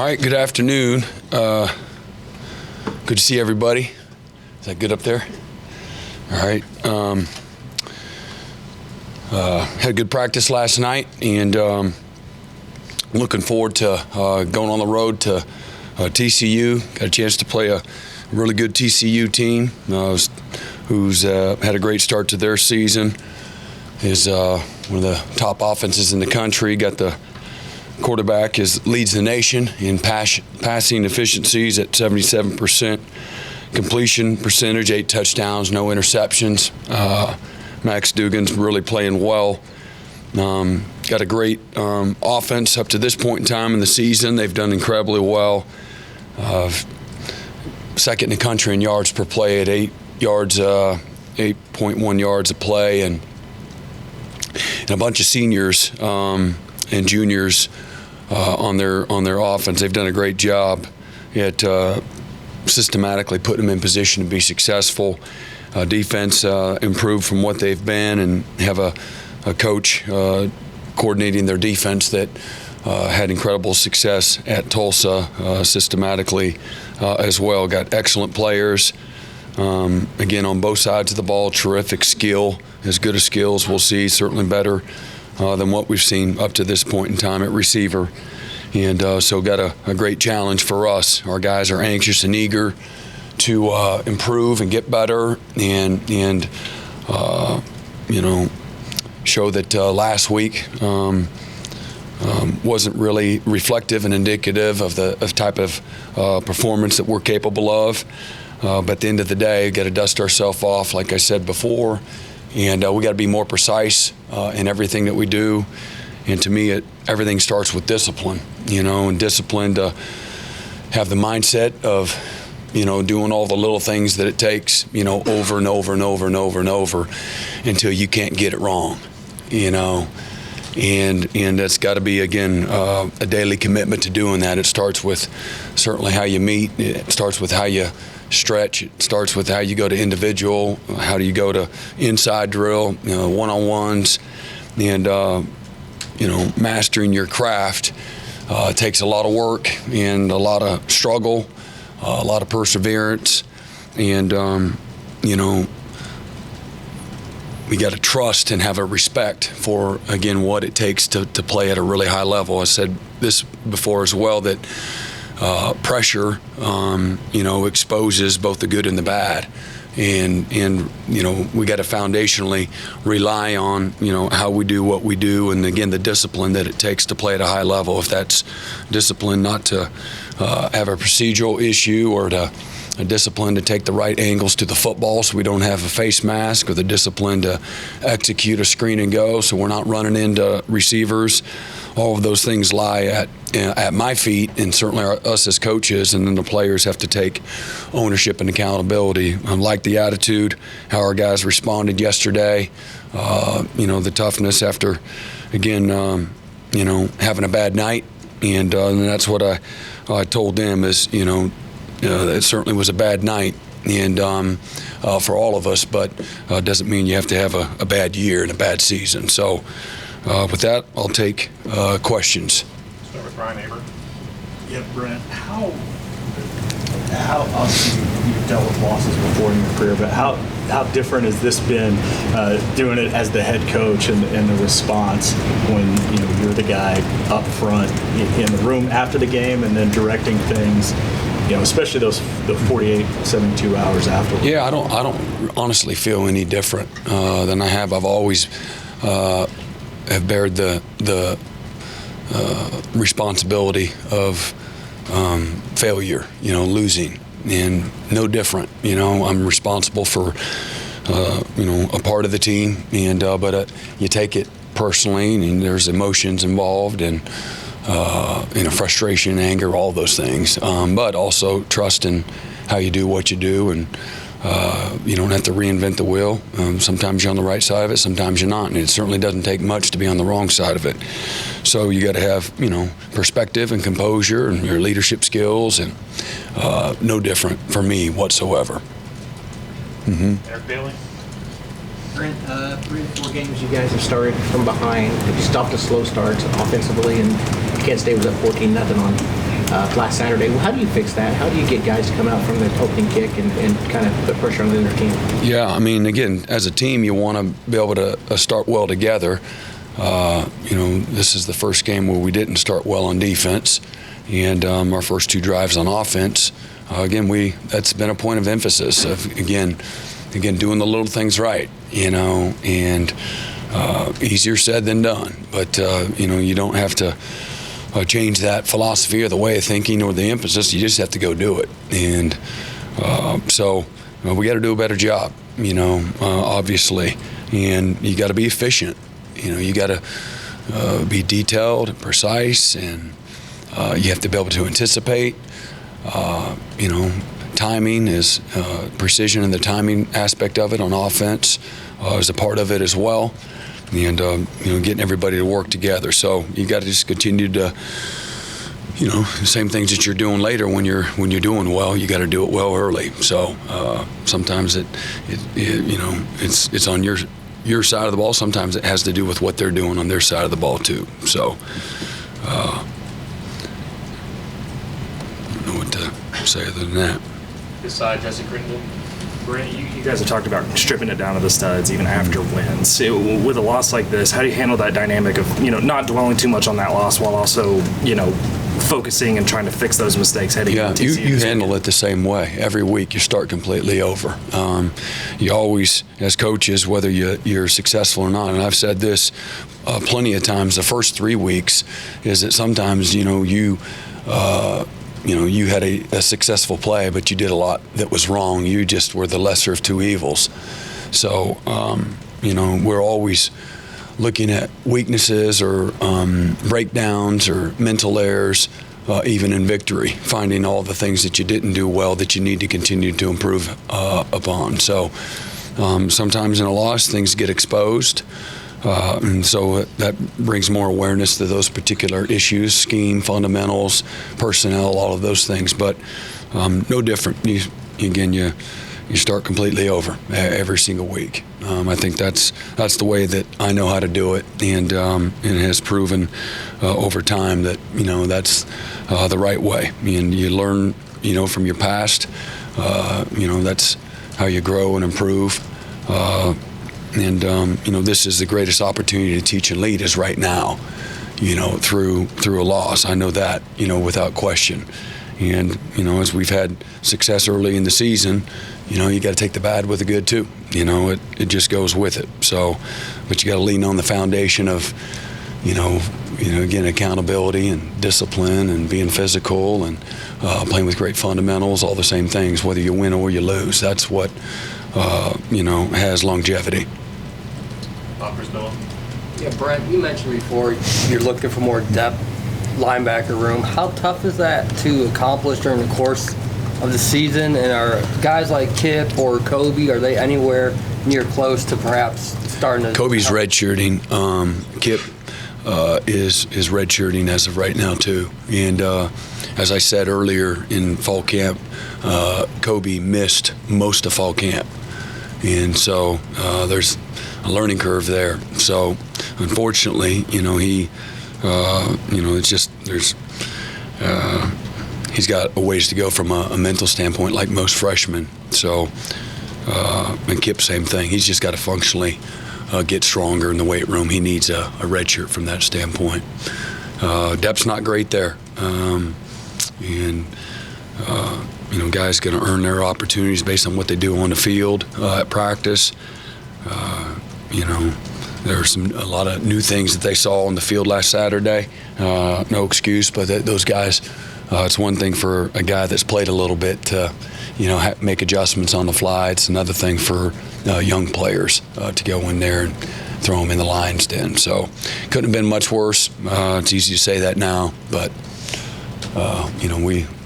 All right, good afternoon. Good to see everybody. Is that good up there? All right. Had a good practice last night, and looking forward to going on the road to TCU. Got a chance to play a really good TCU team who's had a great start to their season. Is one of the top offenses in the country. Got the quarterback leads the nation in passing efficiencies at 77% completion percentage, 8 touchdowns, no interceptions. Max Dugan's really playing well. Got a great offense up to this point in time in the season. They've done incredibly well. Second in the country in yards per play at 8.1 yards a play, and a bunch of seniors and juniors on their offense. They've done a great job at systematically putting them in position to be successful. Defense improved from what they've been, and have a coach coordinating their defense that had incredible success at Tulsa systematically as well. Got excellent players. Again, on both sides of the ball, terrific skill. As good as skills we'll see, certainly better than what we've seen up to this point in time at receiver. And so got a great challenge for us. Our guys are anxious and eager to improve and get better, and show that last week wasn't really reflective and indicative of the type of performance that we're capable of. But at the end of the day, got to dust ourselves off, like I said before, and we got to be more precise in everything that we do. And to me, everything starts with discipline, and discipline to have the mindset of, doing all the little things that it takes, over and over and over and over and over until you can't get it wrong, And that's got to be, again, a daily commitment to doing that. It starts with certainly how you meet. It starts with how you stretch. It starts with how you go to individual. How do you go to inside drill, one-on-ones, and mastering your craft takes a lot of work and a lot of struggle, a lot of perseverance, and we got to trust and have a respect for, again, what it takes to play at a really high level. I said this before as well, that pressure, exposes both the good and the bad. And we got to foundationally rely on, how we do what we do, and again, the discipline that it takes to play at a high level. If that's discipline not to have a procedural issue, or a discipline to take the right angles to the football so we don't have a face mask, or the discipline to execute a screen and go so we're not running into receivers. All of those things lie at my feet, and certainly us as coaches, and then the players have to take ownership and accountability. I like the attitude, how our guys responded yesterday, the toughness after, again, having a bad night, and that's what I told them is, it certainly was a bad night, and for all of us, but doesn't mean you have to have a bad year and a bad season. So with that, I'll take questions. Start with Brian Aber. Yeah, Brent, how obviously you've dealt with losses before in your career, but how different has this been doing it as the head coach, and the response when you're the guy up front in the room after the game, and then directing things, especially the 48, 72 hours afterwards? Yeah, I don't honestly feel any different than I have. I've always have bared the responsibility of failure, losing, and no different. I'm responsible for a part of the team, and but you take it personally, and there's emotions involved, and frustration, anger, all those things. But also trust in how you do what you do, and you don't have to reinvent the wheel. Sometimes you're on the right side of it, sometimes you're not, and it certainly doesn't take much to be on the wrong side of it. So you got to have, perspective and composure and your leadership skills, and no different for me whatsoever. Eric Bailey. Brent, 3 or 4 games you guys have started from behind. Have you stopped the slow starts offensively, and Kent State was up 14-0 on last Saturday. Well, how do you fix that? How do you get guys to come out from the opening kick and kind of put pressure on the other team? Yeah, I mean, again, as a team, you want to be able to start well together. This is the first game where we didn't start well on defense, and our first 2 drives on offense. That's been a point of emphasis of again doing the little things right, and easier said than done. But you don't have to change that philosophy or the way of thinking or the emphasis. You just have to go do it, and so we got to do a better job, obviously, and you got to be efficient. You got to be detailed and precise, and you have to be able to anticipate. Timing is precision, and the timing aspect of it on offense is a part of it as well. And getting everybody to work together. So you got to just continue to, the same things that you're doing later when you're doing well. You got to do it well early. So sometimes it's on your side of the ball. Sometimes it has to do with what they're doing on their side of the ball too. So I don't know what to say other than that. Besides Jesse Crittenden? Brent, you guys have talked about stripping it down to the studs even after wins. With a loss like this, how do you handle that dynamic of, not dwelling too much on that loss while also, focusing and trying to fix those mistakes heading into TCU? You handle it the same way. Every week you start completely over. You always, as coaches, whether you're successful or not, and I've said this plenty of times, the first 3 weeks is that sometimes, you had a successful play, but you did a lot that was wrong. You just were the lesser of 2 evils. So, we're always looking at weaknesses or breakdowns or mental errors, even in victory, finding all the things that you didn't do well that you need to continue to improve upon. So, sometimes in a loss, things get exposed. And so that brings more awareness to those particular issues, scheme, fundamentals, personnel, all of those things. But no different. You start completely over every single week. I think that's the way that I know how to do it, and it has proven over time that that's the right way. And you learn from your past. That's how you grow and improve. This is the greatest opportunity to teach and lead is right now, through a loss. I know that, without question. And, as we've had success early in the season, you got to take the bad with the good too. It just goes with it. So, but you got to lean on the foundation of, again, accountability and discipline and being physical and playing with great fundamentals, all the same things, whether you win or you lose. That's what, has longevity. Yeah, Brent, you mentioned before you're looking for more depth linebacker room. How tough is that to accomplish during the course of the season? And are guys like Kip or Kobe, are they anywhere near close to perhaps starting to... Kobe's redshirting. Kip is redshirting as of right now too. And as I said earlier in fall camp, Kobe missed most of fall camp. And so there's a learning curve there. So unfortunately, he, it's just he's got a ways to go from a mental standpoint, like most freshmen. So, and Kip, same thing. He's just got to functionally get stronger in the weight room. He needs a red shirt from that standpoint. Depth's not great there, guys going to earn their opportunities based on what they do on the field at practice. There are a lot of new things that they saw on the field last Saturday. No excuse, but those guys, it's one thing for a guy that's played a little bit to, make adjustments on the fly. It's another thing for young players to go in there and throw them in the lion's den. So couldn't have been much worse. It's easy to say that now, but,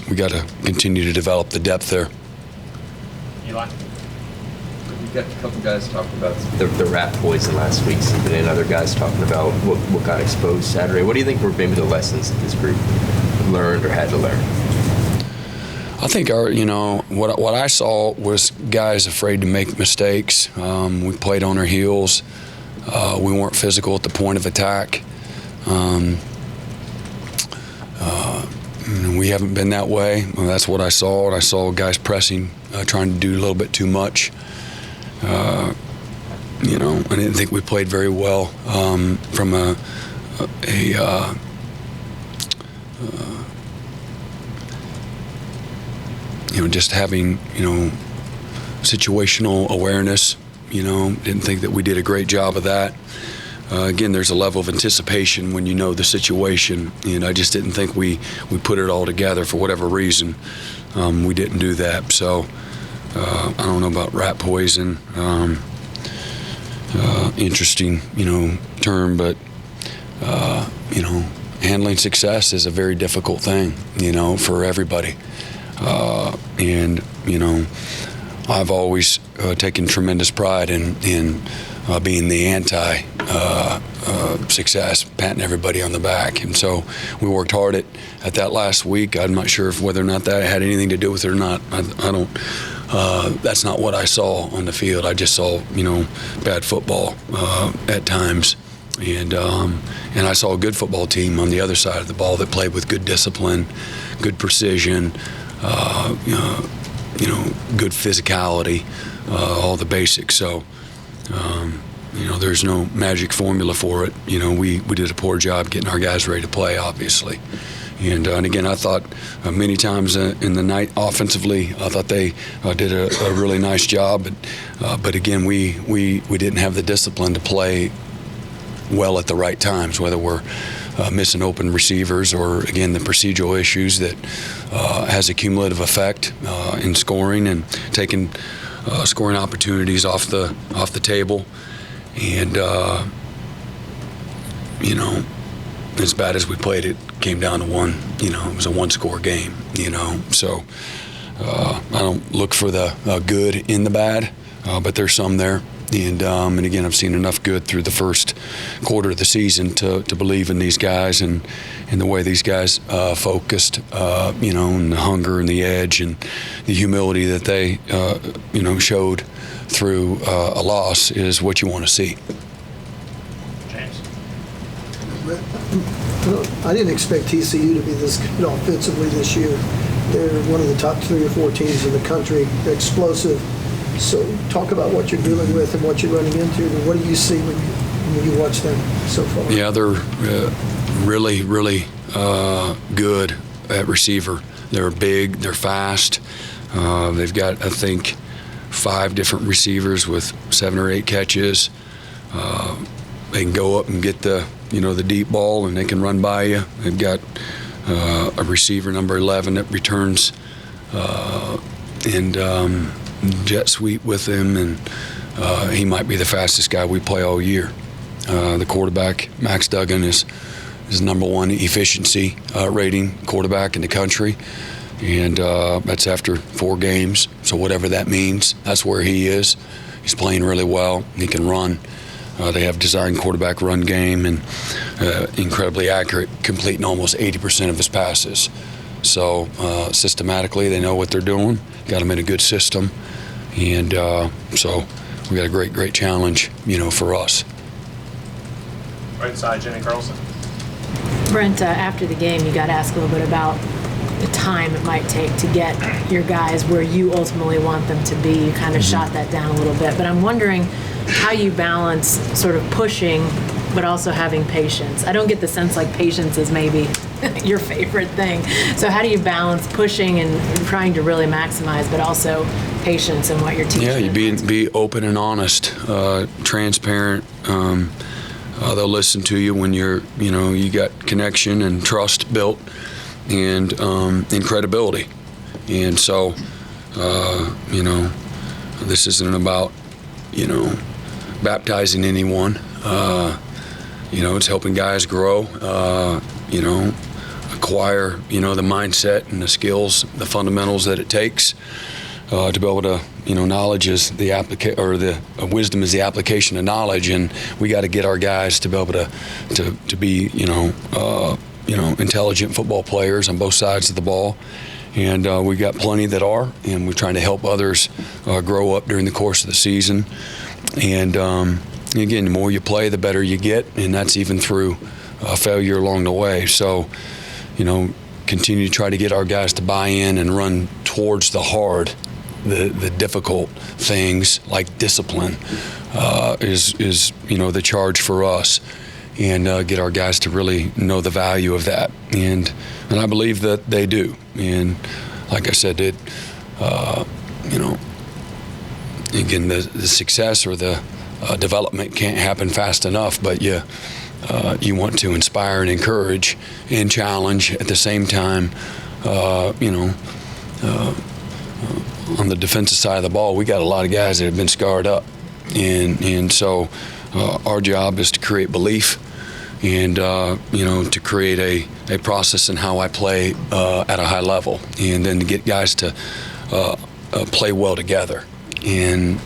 we got to continue to develop the depth there. Eli? We've got a couple guys talking about the rat poison last week, and other guys talking about what got exposed Saturday. What do you think were maybe the lessons that this group learned or had to learn? I think what I saw was guys afraid to make mistakes. We played on our heels. We weren't physical at the point of attack. We haven't been that way. Well, that's what I saw. I saw guys pressing, trying to do a little bit too much. I didn't think we played very well from just having, situational awareness. Didn't think that we did a great job of that. Again, there's a level of anticipation when you know the situation, and I just didn't think we put it all together for whatever reason. We didn't do that. So I don't know about rat poison. Interesting, term, but handling success is a very difficult thing, for everybody. And I've always taken tremendous pride in being the anti-success, patting everybody on the back. And so we worked hard at that last week. I'm not sure whether or not that had anything to do with it or not. I don't. That's not what I saw on the field. I just saw, bad football at times. And I saw a good football team on the other side of the ball that played with good discipline, good precision, good physicality, all the basics. So, there's no magic formula for it. We did a poor job getting our guys ready to play, obviously. And again, I thought many times in the night offensively, I thought they did a really nice job. But again, we didn't have the discipline to play well at the right times, whether we're missing open receivers or, again, the procedural issues that has a cumulative effect in scoring and taking scoring opportunities off the table. And, as bad as we played, it came down to one. It was a one-score game, So I don't look for the good in the bad, but there's some there. And again, I've seen enough good through the first quarter of the season to believe in these guys and the way these guys focused, and the hunger and the edge and the humility that they, showed through a loss is what you want to see. James. I didn't expect TCU to be this good offensively this year. They're one of the top 3 or 4 teams in the country. They're explosive. So talk about what you're dealing with and what you're running into. And what do you see when you watch them so far? Yeah, they're really, really good at receiver. They're big. They're fast. They've got, I think, 5 different receivers with 7 or 8 catches. They can go up and get the deep ball, and they can run by you. They've got a receiver, number 11, that returns and jet sweep with him, and he might be the fastest guy we play all year. The quarterback, Max Duggan, is number 1 efficiency rating quarterback in the country, and that's after 4 games. So whatever that means, that's where he is. He's playing really well. He can run. They have designed quarterback run game and incredibly accurate, completing almost 80% of his passes. So systematically, they know what they're doing. Got them in a good system, and so we got a great challenge, for us. Right side, Jenny Carlson. Brent, after the game, you got asked a little bit about the time it might take to get your guys where you ultimately want them to be. You kind of shot that down a little bit, but I'm wondering how you balance sort of pushing but also having patience. I don't get the sense like patience is maybe your favorite thing. So how do you balance pushing and trying to really maximize, but also patience in what you're teaching? Yeah, you be open and honest, transparent. They'll listen to you when you got connection and trust built, and credibility. And so, this isn't about, baptizing anyone. It's helping guys grow, acquire, the mindset and the skills, the fundamentals that it takes to be able to, knowledge is the wisdom is the application of knowledge, and we got to get our guys to be able to be, intelligent football players on both sides of the ball. And we've got plenty that are, and we're trying to help others grow up during the course of the season. And again, the more you play, the better you get, and that's even through failure along the way. So, continue to try to get our guys to buy in and run towards the difficult things like discipline is the charge for us, and get our guys to really know the value of that, and I believe that they do. And like I said, again, the success or the development can't happen fast enough, but you want to inspire and encourage and challenge at the same time. On the defensive side of the ball, we got a lot of guys that have been scarred up, and so our job is to create belief and to create a process in how I play at a high level, and then to get guys to play well together. And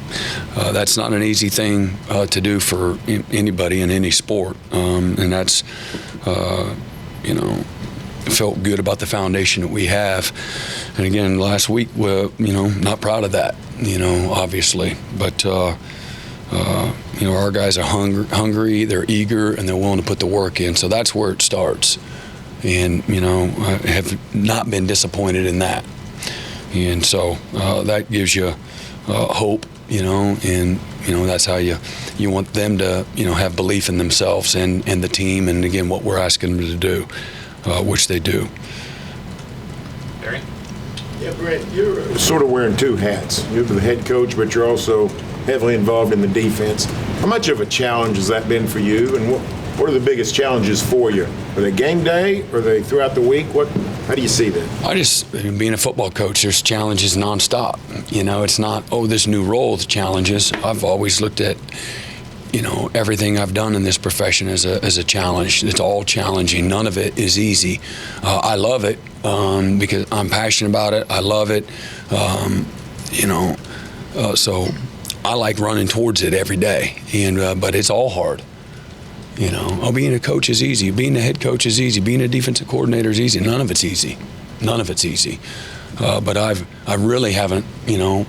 that's not an easy thing to do for anybody in any sport, and that's felt good about the foundation that we have. And again, last week, not proud of that, obviously, but our guys are hungry, they're eager, and they're willing to put the work in. So that's where it starts. And I have not been disappointed in that. And so that gives you hope, and that's how you want them to have belief in themselves and the team, and again what we're asking them to do, which they do. Barry? Yeah, Brent, you're sort of wearing two hats. You're the head coach, but you're also heavily involved in the defense. How much of a challenge has that been for you, and what are the biggest challenges for you? Are they game day? Are they throughout the week? How do you see that? Being a football coach, there's challenges nonstop. It's not, this new role with challenges. I've always looked at, everything I've done in this profession as a challenge. It's all challenging. None of it is easy. I love it because I'm passionate about it. I love it. So I like running towards it every day. But it's all hard. Being a coach is easy. Being a head coach is easy. Being a defensive coordinator is easy. None of it's easy. But I really haven't, I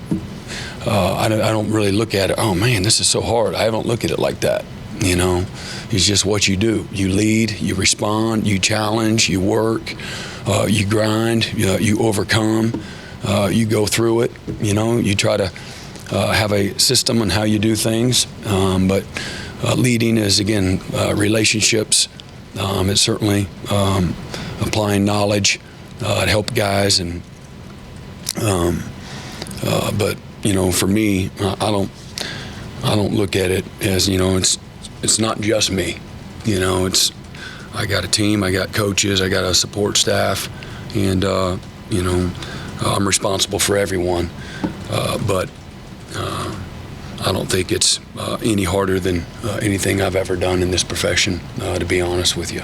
don't really look at it, oh man, this is so hard. I haven't looked at it like that. It's just what you do. You lead, you respond, you challenge, you work, you grind, you overcome, you go through it. You try to have a system on how you do things. But leading is, again, relationships. It's certainly applying knowledge to help guys. And but for me, I don't look at it as it's not just me. I got a team, I got coaches, I got a support staff, and I'm responsible for everyone. But I don't think it's any harder than anything I've ever done in this profession, to be honest with you.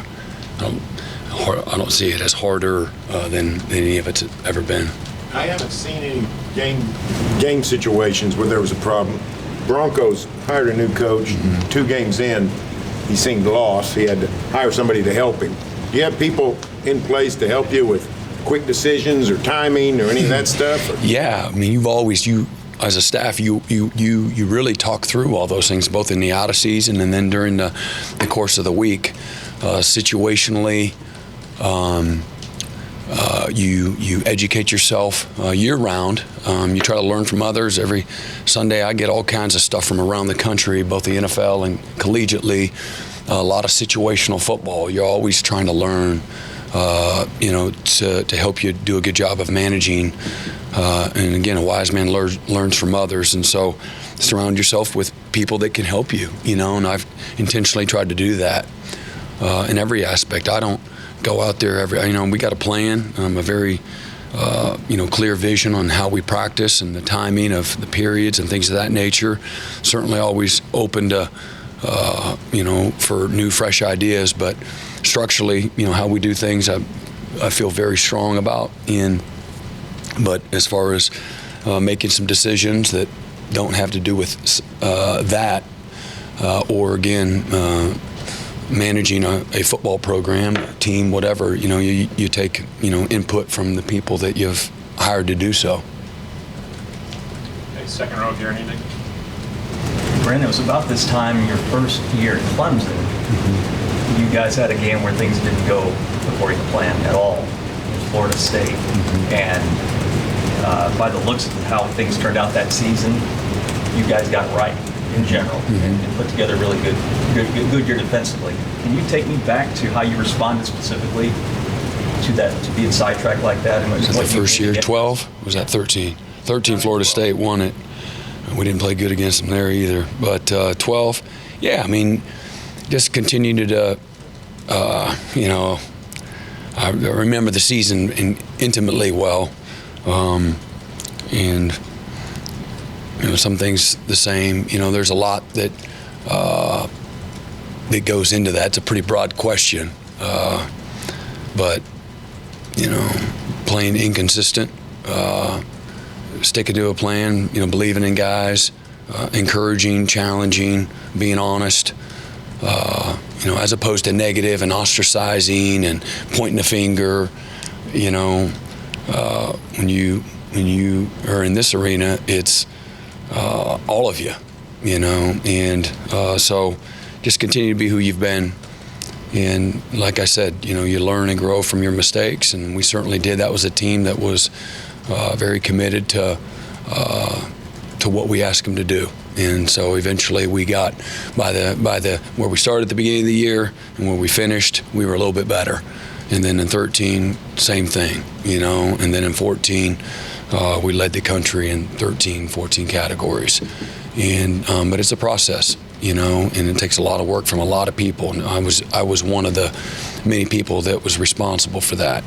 I don't see it as harder than any of it's ever been. I haven't seen any game situations where there was a problem. Broncos hired a new coach. 2 games in, he seemed lost. He had to hire somebody to help him. Do you have people in place to help you with quick decisions or timing or any of that stuff? Or? Yeah, you as a staff, you really talk through all those things, both in the out of season and then during the course of the week. Situationally, you educate yourself year round. You try to learn from others. Every Sunday I get all kinds of stuff from around the country, both the NFL and collegiately. A lot of situational football. You're always trying to learn, to help you do a good job of managing. And again, a wise man learns from others. And so surround yourself with people that can help you, and I've intentionally tried to do that in every aspect. I don't go out there we got a plan, a very, clear vision on how we practice and the timing of the periods and things of that nature. Certainly always open to, for new, fresh ideas, but structurally, how we do things, I feel very strong about. But as far as making some decisions that don't have to do with that, or again, managing a football program, a team, whatever, you take, input from the people that you've hired to do so. Okay, second row, here, anything? Brent, it was about this time your first year at Clemson. You guys had a game where things didn't go according to plan at all. Florida State. And by the looks of how things turned out that season, you guys got right in general and put together a really good year defensively. Can you take me back to how you responded specifically to that, to being sidetracked like that? And Was that the first year, 12? Was that 13? 13, Florida State won it. We didn't play good against them there either. But 12, yeah, I mean, just continued to, I remember the season intimately well. And, some things the same. There's a lot that goes into that. It's a pretty broad question. But, playing inconsistent, sticking to a plan, believing in guys, encouraging, challenging, being honest, as opposed to negative and ostracizing and pointing a finger. When you are in this arena, it's all of you, and so just continue to be who you've been. And like I said, you learn and grow from your mistakes, and we certainly did. That was a team that was very committed to what we asked them to do. And so eventually we got by the where we started at the beginning of the year and where we finished, we were a little bit better. And then in 13, same thing, and then in 14, we led the country in 13, 14 categories. And but it's a process, and it takes a lot of work from a lot of people. And I was one of the many people that was responsible for that.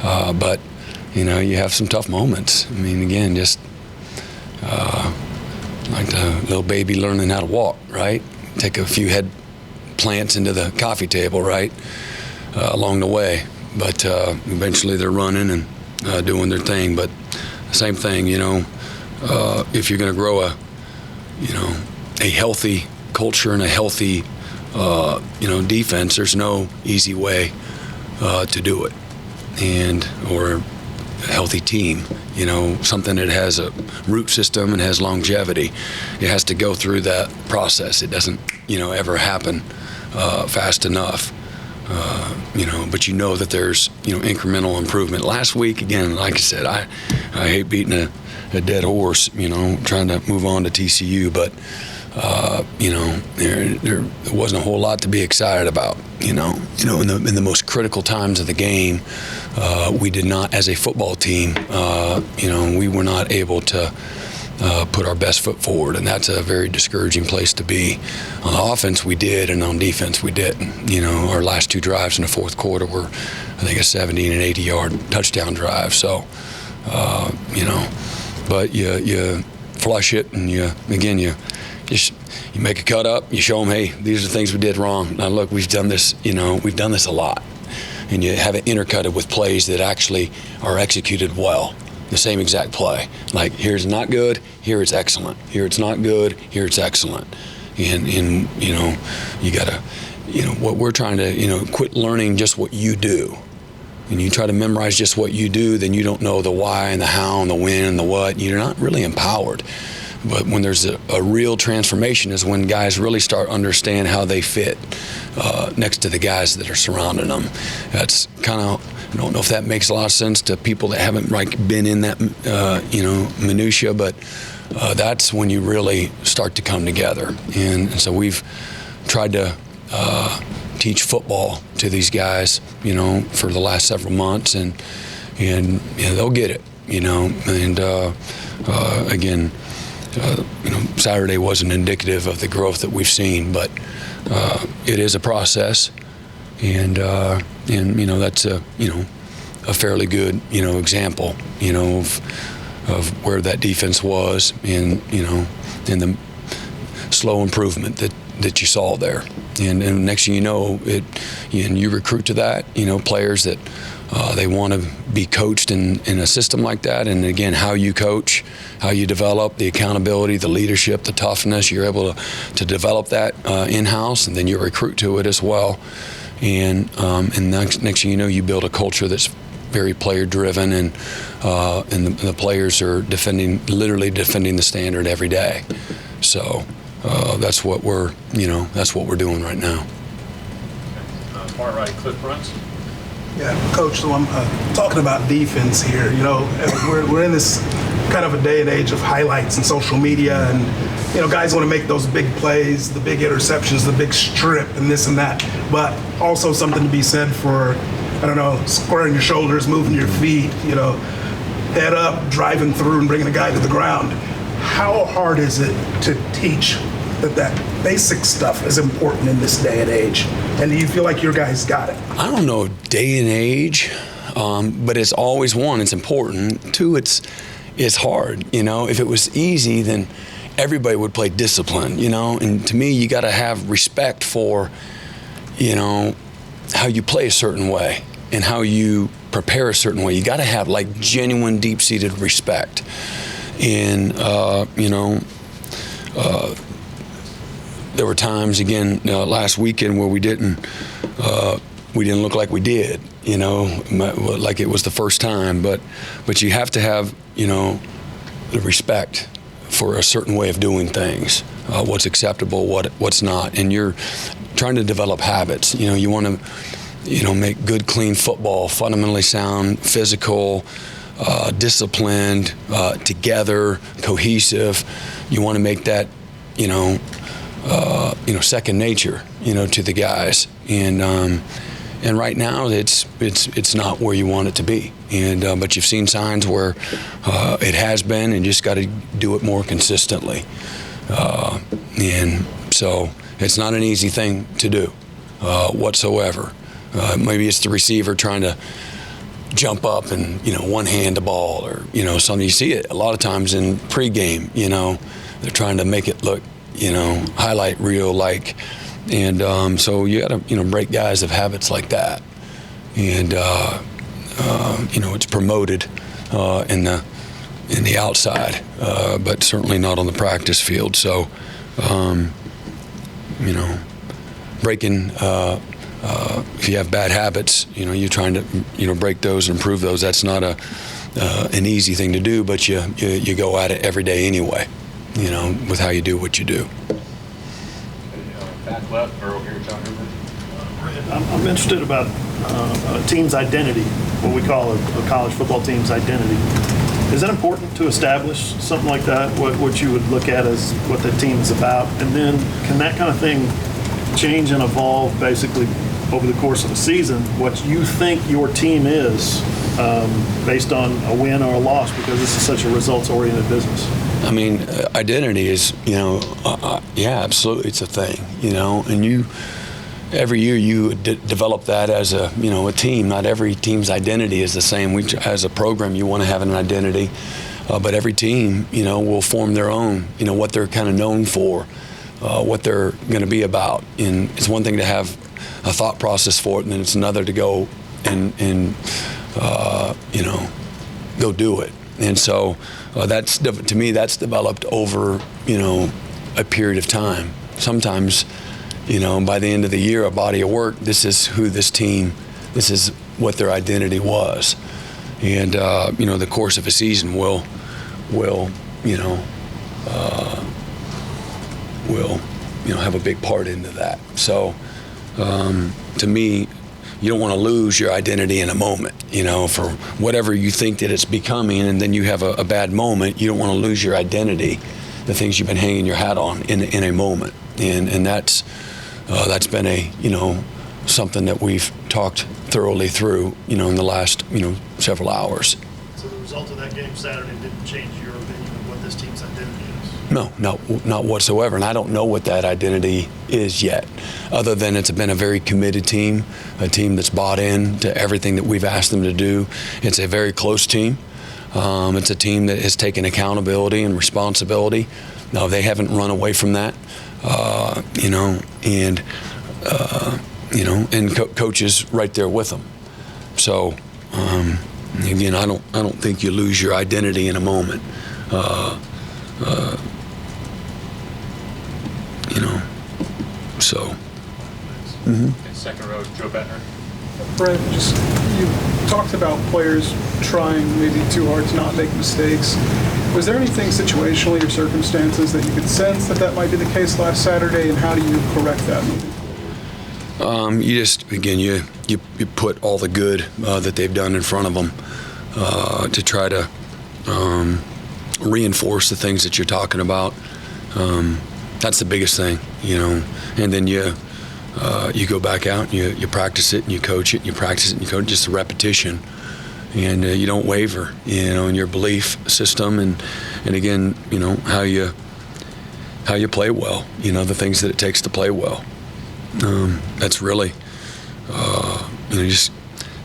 But you have some tough moments. I mean, again, just like the little baby learning how to walk, right? Take a few head plants into the coffee table, right? Along the way, but eventually they're running and doing their thing. But same thing, if you're going to grow a healthy culture and a healthy, defense, there's no easy way to do it, or a healthy team, something that has a root system and has longevity. It has to go through that process. It doesn't, ever happen fast enough. But that there's, incremental improvement. Last week, again, like I said, I hate beating a dead horse, trying to move on to TCU, but, there wasn't a whole lot to be excited about, in the most critical times of the game, we did not, as a football team, we were not able to put our best foot forward, and that's a very discouraging place to be. On offense, we did, and on defense, we didn't. Our last two drives in the fourth quarter were, I think, a 70 and an 80-yard touchdown drive. So, but you flush it, and you make a cut up. You show them, hey, these are the things we did wrong. Now look, we've done this. We've done this a lot, and you have it intercutted with plays that actually are executed well. The same exact play. Like, here's not good, here it's excellent. Here it's not good, here it's excellent. And you gotta, what we're trying to, quit learning just what you do. And you try to memorize just what you do, then you don't know the why and the how and the when and the what. You're not really empowered. But when there's a real transformation is when guys really start understand how they fit next to the guys that are surrounding them. That's kind of, I don't know if that makes a lot of sense to people that haven't been in that, minutia, but that's when you really start to come together. And so we've tried to teach football to these guys, for the last several months, and they'll get it, and again, Saturday wasn't indicative of the growth that we've seen, but it is a process, and that's a fairly good example of where that defense was, and and the slow improvement that you saw there, and next thing you know, and you recruit to that, players that they want to be coached in a system like that. And again, how you coach, how you develop, the accountability, the leadership, the toughness, you're able to develop that in-house, and then you recruit to it as well. And next thing you know, you build a culture that's very player-driven, and the players are literally defending the standard every day. So that's what we're doing right now. Far right, Cliff Bruns. Yeah, Coach, so I'm talking about defense here. You know, we're in this kind of a day and age of highlights and social media, and, you know, guys want to make those big plays, the big interceptions, the big strip, and this and that. But also something to be said for, I don't know, squaring your shoulders, moving your feet, you know, head up, driving through and bringing a guy to the ground. How hard is it to teach that basic stuff is important in this day and age? And do you feel like your guys got it? I don't know day and age, but it's always, one, it's important. Two, it's hard. You know, if it was easy, then everybody would play discipline, you know? And to me, you got to have respect for, you know, how you play a certain way and how you prepare a certain way. You got to have like genuine, deep-seated respect. And, you know, there were times, again, last weekend where we didn't look like we did, you know, like it was the first time. But you have to have, you know, the respect for a certain way of doing things, what's acceptable, what's not. And you're trying to develop habits. You know, you want to, you know, make good, clean football, fundamentally sound, physical, disciplined, together, cohesive. You want to make that, you know, second nature, you know, to the guys. And right now it's not where you want it to be. And but you've seen signs where it has been, and you just got to do it more consistently. And so it's not an easy thing to do whatsoever. Maybe it's the receiver trying to jump up and, you know, one-hand the ball, or, you know, something. You see it a lot of times in pregame, you know, they're trying to make it look, you know, highlight reel like. And so you got to, you know, break guys of habits like that. And, you know, it's promoted in the outside, but certainly not on the practice field. So, you know, breaking, if you have bad habits, you know, you're trying to, you know, break those and improve those. That's not an easy thing to do, but you go at it every day anyway, you know, with how you do what you do. Back left, or over here, John Herbert. I'm interested about a team's identity, what we call a college football team's identity. Is it important to establish something like that, what you would look at as what the team is about? And then can that kind of thing change and evolve basically over the course of the season, what you think your team is based on a win or a loss, because this is such a results-oriented business? I mean, identity is, you know, yeah, absolutely, it's a thing, you know, and every year you develop that as a, you know, a team. Not every team's identity is the same. As a program, you want to have an identity, but every team, you know, will form their own, you know, what they're kind of known for, what they're going to be about. And it's one thing to have a thought process for it, and then it's another to go and you know, go do it. And so that's, to me, that's developed over, you know, a period of time. Sometimes, you know, by the end of the year, a body of work, this is who this team, this is what their identity was. And, you know, the course of a season will, you know, have a big part into that. So, to me, you don't want to lose your identity in a moment, you know, for whatever you think that it's becoming, and then you have a bad moment. You don't want to lose your identity, the things you've been hanging your hat on in a moment. And that's been a, you know, something that we've talked thoroughly through, you know, in the last, you know, several hours. So the result of that game Saturday didn't change your opinion of what this team's identity is? No, not whatsoever. And I don't know what that identity is yet, other than it's been a very committed team, a team that's bought in to everything that we've asked them to do. It's a very close team. It's a team that has taken accountability and responsibility. No, they haven't run away from that, you know, and, you know, and coach is right there with them. So, again, I don't think you lose your identity in a moment. You know, so. Okay, second row, Joe Bettner. Brent, you talked about players trying maybe too hard to not make mistakes. Was there anything situationally or circumstances that you could sense that might be the case last Saturday, and how do you correct that moving You just, again, you put all the good that they've done in front of them to try to reinforce the things that you're talking about. That's the biggest thing, and then you go back out and you practice it and you coach it and you practice it and you coach, just a repetition, and you don't waver, in your belief system, and again, how you play well, the things that it takes to play well. That's really, just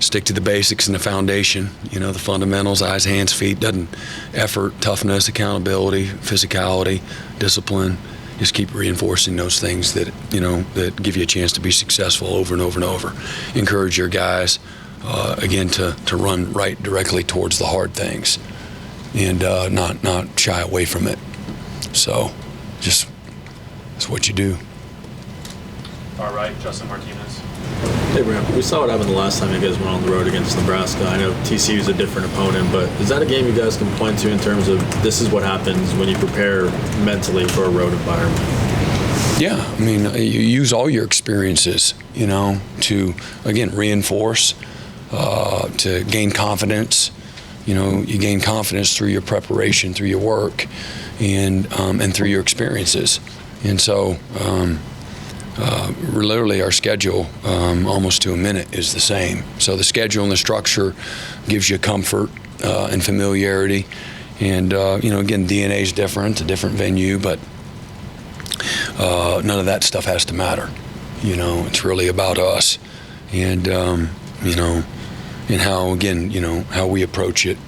stick to the basics and the foundation, the fundamentals, eyes, hands, feet, effort, toughness, accountability, physicality, discipline. Just keep reinforcing those things that, that give you a chance to be successful over and over and over. Encourage your guys, again, to run right directly towards the hard things and not shy away from it. So just, that's what you do. Far right, Justin Martinez. Hey, Brent, we saw what happened the last time you guys went on the road against Nebraska. I know TCU is a different opponent, but is that a game you guys can point to in terms of this is what happens when you prepare mentally for a road environment? Yeah, I mean, you use all your experiences, to, again, reinforce, to gain confidence. You gain confidence through your preparation, through your work, and through your experiences. And so, literally our schedule, almost to a minute, is the same. So the schedule and the structure gives you comfort and familiarity. And, again, DNA is different, a different venue, but none of that stuff has to matter. It's really about us. And, and how, again, how we approach it,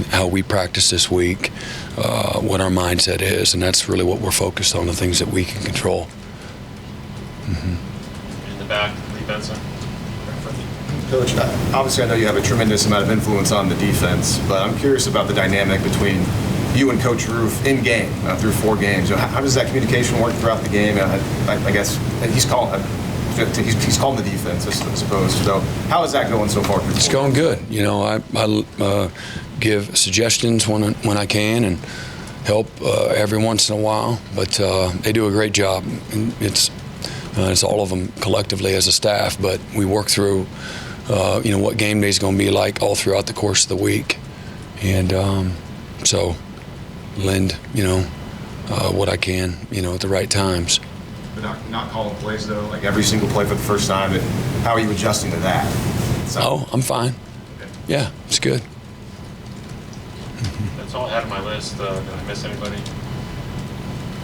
how we practice this week, what our mindset is. And that's really what we're focused on, the things that we can control. In the back, Lee Benson. Coach, obviously I know you have a tremendous amount of influence on the defense, but I'm curious about the dynamic between you and Coach Roof in game through 4 games. How does that communication work throughout the game? I guess he's calling the defense, I suppose. So how is that going so far? It's going good. I give suggestions when I can and help every once in a while, but they do a great job. And it's all of them collectively as a staff, but we work through, what game day is going to be like all throughout the course of the week. And so lend, what I can, at the right times. But not calling plays, though, like every single play for the first time. How are you adjusting to that? I'm fine. Okay. Yeah, it's good. That's all I had on my list. Did I miss anybody?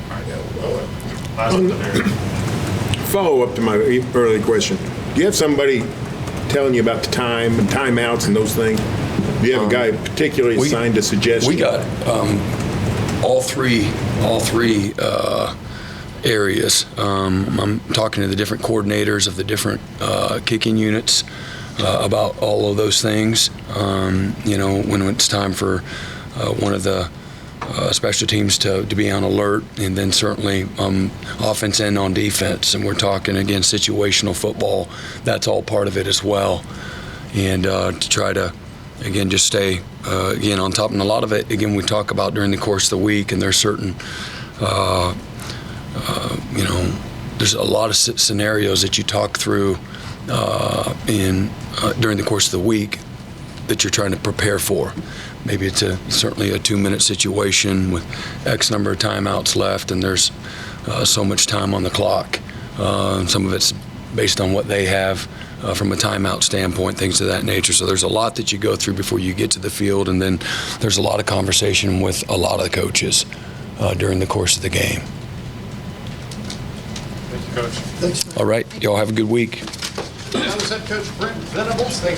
All right, Last one there. follow up to my earlier question. Do you have somebody telling you about the time and timeouts and those things? Do you have a guy particularly assigned to suggestion? We got all three areas. I'm talking to the different coordinators of the different kicking units about all of those things. When it's time for one of the special teams to be on alert, and then certainly offense and on defense. And we're talking, again, situational football. That's all part of it as well. And to try to, again, just stay, again, on top. And a lot of it, again, we talk about during the course of the week, and there's certain, there's a lot of scenarios that you talk through during the course of the week that you're trying to prepare for. Maybe it's certainly a 2-minute situation with X number of timeouts left, and there's so much time on the clock. Some of it's based on what they have from a timeout standpoint, things of that nature. So there's a lot that you go through before you get to the field, and then there's a lot of conversation with a lot of the coaches during the course of the game. Thank you, Coach. Thanks. All right, y'all have a good week. That was head coach Brent Venables.